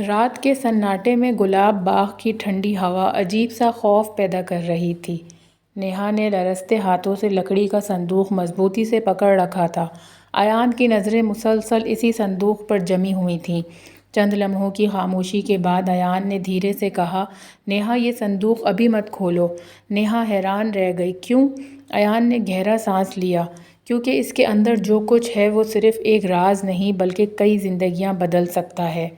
رات کے سناٹے میں گلاب باغ کی ٹھنڈی ہوا عجیب سا خوف پیدا کر رہی تھی۔ نیہا نے لرزتے ہاتھوں سے لکڑی کا صندوق مضبوطی سے پکڑ رکھا تھا۔ ایان کی نظریں مسلسل اسی صندوق پر جمی ہوئی تھیں۔ چند لمحوں کی خاموشی کے بعد ایان نے دھیرے سے کہا، نیہا یہ صندوق ابھی مت کھولو۔ نیہا حیران رہ گئی۔ کیوں؟ ایان نے گہرا سانس لیا۔ کیونکہ اس کے اندر جو کچھ ہے وہ صرف ایک راز نہیں بلکہ کئی زندگیاں بدل سکتا ہے۔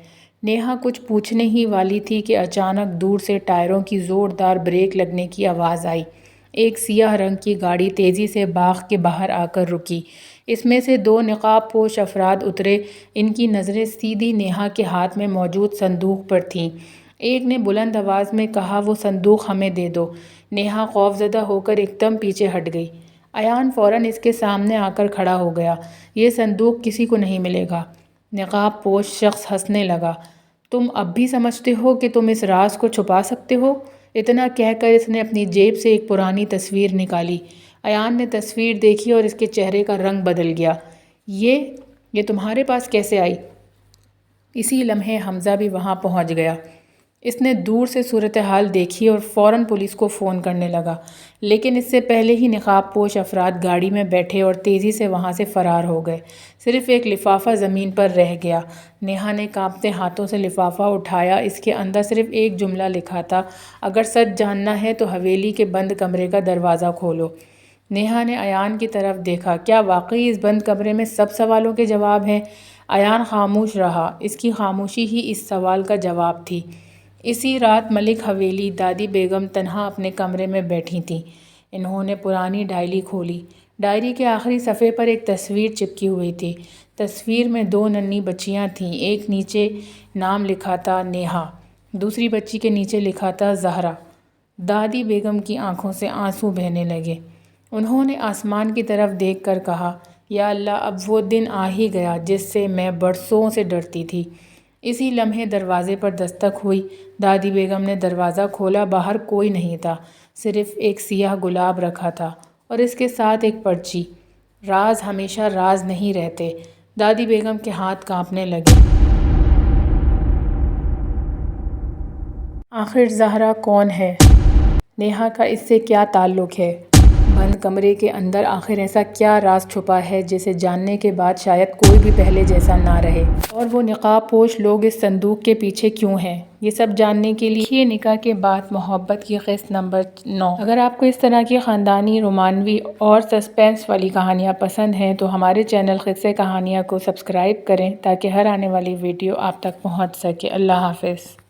نیہا کچھ پوچھنے ہی والی تھی کہ اچانک دور سے ٹائروں کی زوردار بریک لگنے کی آواز آئی۔ ایک سیاہ رنگ کی گاڑی تیزی سے باغ کے باہر آ کر رکی۔ اس میں سے دو نقاب پوش افراد اترے۔ ان کی نظریں سیدھی نیہا کے ہاتھ میں موجود صندوق پر تھیں۔ ایک نے بلند آواز میں کہا، وہ صندوق ہمیں دے دو۔ نیہا خوفزدہ ہو کر ایک دم پیچھے ہٹ گئی۔ ایان فوراً اس کے سامنے آ کر کھڑا ہو گیا۔ یہ صندوق کسی کو نہیں ملے گا۔ نقاب پوش شخص ہنسنے لگا۔ تم اب بھی سمجھتے ہو کہ تم اس راز کو چھپا سکتے ہو؟ اتنا کہہ کر اس نے اپنی جیب سے ایک پرانی تصویر نکالی۔ ایان نے تصویر دیکھی اور اس کے چہرے کا رنگ بدل گیا۔ یہ تمہارے پاس کیسے آئی؟ اسی لمحے حمزہ بھی وہاں پہنچ گیا۔ اس نے دور سے صورتحال دیکھی اور فوراً پولیس کو فون کرنے لگا۔ لیکن اس سے پہلے ہی نقاب پوش افراد گاڑی میں بیٹھے اور تیزی سے وہاں سے فرار ہو گئے۔ صرف ایک لفافہ زمین پر رہ گیا۔ نیہا نے کانپتے ہاتھوں سے لفافہ اٹھایا۔ اس کے اندر صرف ایک جملہ لکھا تھا، اگر سچ جاننا ہے تو حویلی کے بند کمرے کا دروازہ کھولو۔ نیہا نے ایان کی طرف دیکھا۔ کیا واقعی اس بند کمرے میں سب سوالوں کے جواب ہیں؟ ایان خاموش رہا۔ اس کی خاموشی ہی اس سوال کا جواب تھی۔ اسی رات ملک حویلی دادی بیگم تنہا اپنے کمرے میں بیٹھی تھیں۔ انہوں نے پرانی ڈائری کھولی۔ ڈائری کے آخری صفحے پر ایک تصویر چپکی ہوئی تھی۔ تصویر میں دو ننھی بچیاں تھیں۔ ایک نیچے نام لکھا تھا نیہا، دوسری بچی کے نیچے لکھا تھا زہرا۔ دادی بیگم کی آنکھوں سے آنسو بہنے لگے۔ انہوں نے آسمان کی طرف دیکھ کر کہا، یا اللہ، اب وہ دن آ ہی گیا جس سے میں برسوں سے ڈرتی تھی۔ اسی لمحے دروازے پر دستک ہوئی۔ دادی بیگم نے دروازہ کھولا۔ باہر کوئی نہیں تھا، صرف ایک سیاہ گلاب رکھا تھا اور اس کے ساتھ ایک پرچی، راز ہمیشہ راز نہیں رہتے۔ دادی بیگم کے ہاتھ کانپنے لگے۔ آخر زہرا کون ہے؟ نیہا کا اس سے کیا تعلق ہے؟ بند کمرے کے اندر آخر ایسا کیا راز چھپا ہے جسے جاننے کے بعد شاید کوئی بھی پہلے جیسا نہ رہے؟ اور وہ نقاب پوش لوگ اس صندوق کے پیچھے کیوں ہیں؟ یہ سب جاننے کے لیے نکاح کے بعد محبت کی قسط نمبر 9۔ اگر آپ کو اس طرح کی خاندانی، رومانوی اور سسپینس والی کہانیاں پسند ہیں تو ہمارے چینل قصے کہانیاں کو سبسکرائب کریں تاکہ ہر آنے والی ویڈیو آپ تک پہنچ سکے۔ اللہ حافظ۔